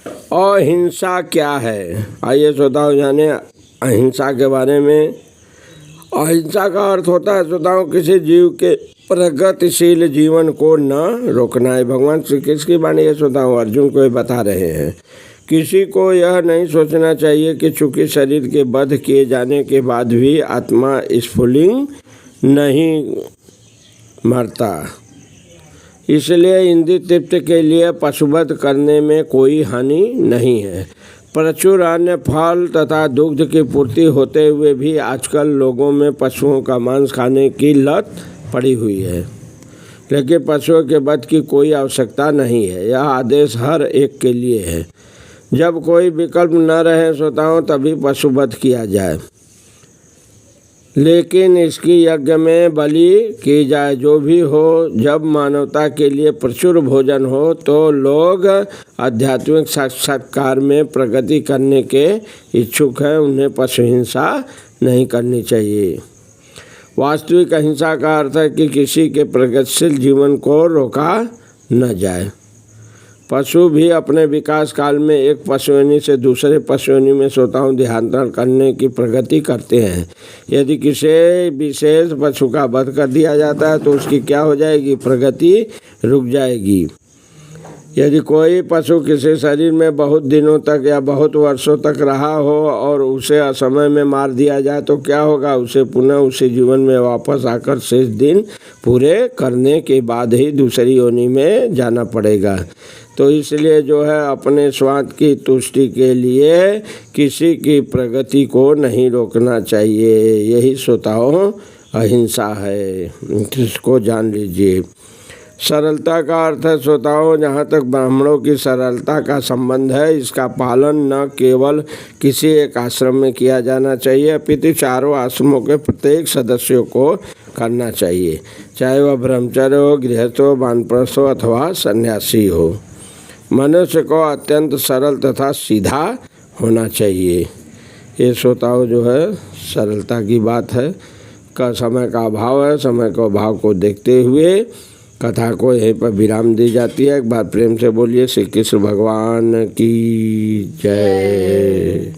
अहिंसा क्या है? आइए श्रोताओं जाने अहिंसा के बारे में। अहिंसा का अर्थ होता है श्रोताओं किसी जीव के प्रगतिशील जीवन को न रोकना है। भगवान श्री कृष्ण की वाणी है श्रोताओं, अर्जुन को ये बता रहे हैं। किसी को यह नहीं सोचना चाहिए कि चूंकि शरीर के वध किए जाने के बाद भी आत्मा स्फुलिंग नहीं मरता, इसलिए इंद्रिय तृप्ति के लिए पशुवध करने में कोई हानि नहीं है। प्रचुर अन्य फल तथा दुग्ध की पूर्ति होते हुए भी आजकल लोगों में पशुओं का मांस खाने की लत पड़ी हुई है, लेकिन पशुओं के वध की कोई आवश्यकता नहीं है। यह आदेश हर एक के लिए है। जब कोई विकल्प न रहे श्रोताओं तभी पशुवध किया जाए, लेकिन इसकी यज्ञ में बलि की जाए। जो भी हो, जब मानवता के लिए प्रचुर भोजन हो तो लोग आध्यात्मिक साक्षात्कार में प्रगति करने के इच्छुक हैं, उन्हें पशु हिंसा नहीं करनी चाहिए। वास्तविक अहिंसा का अर्थ है कि किसी के प्रगतिशील जीवन को रोका न जाए। पशु भी अपने विकास काल में एक पशुयोनि से दूसरे पशुयोनि में श्रोताओं देहांतरण करने की प्रगति करते हैं। यदि किसी विशेष पशु का वध कर दिया जाता है तो उसकी क्या हो जाएगी? प्रगति रुक जाएगी। यदि कोई पशु किसी शरीर में बहुत दिनों तक या बहुत वर्षों तक रहा हो और उसे असमय में मार दिया जाए तो क्या होगा? उसे पुनः उसी जीवन में वापस आकर शेष दिन पूरे करने के बाद ही दूसरी योनि में जाना पड़ेगा। तो इसलिए जो है अपने स्वार्थ की तुष्टि के लिए किसी की प्रगति को नहीं रोकना चाहिए। यही श्रोताओं अहिंसा है, इसको जान लीजिए। सरलता का अर्थ है श्रोताओं, जहाँ तक ब्राह्मणों की सरलता का संबंध है, इसका पालन न केवल किसी एक आश्रम में किया जाना चाहिए अपितु चारों आश्रमों के प्रत्येक सदस्यों को करना चाहिए, चाहे वह ब्रह्मचर्य हो, गृहस्थ हो, वानप्रस्थ हो अथवा सन्यासी हो। मनुष्य को अत्यंत सरल तथा सीधा होना चाहिए। ये श्रोताओं जो है सरलता की बात है। का समय का अभाव है, समय के अभाव को देखते हुए कथा को यहीं पर विराम दी जाती है। एक बार प्रेम से बोलिए श्री कृष्ण भगवान की जय।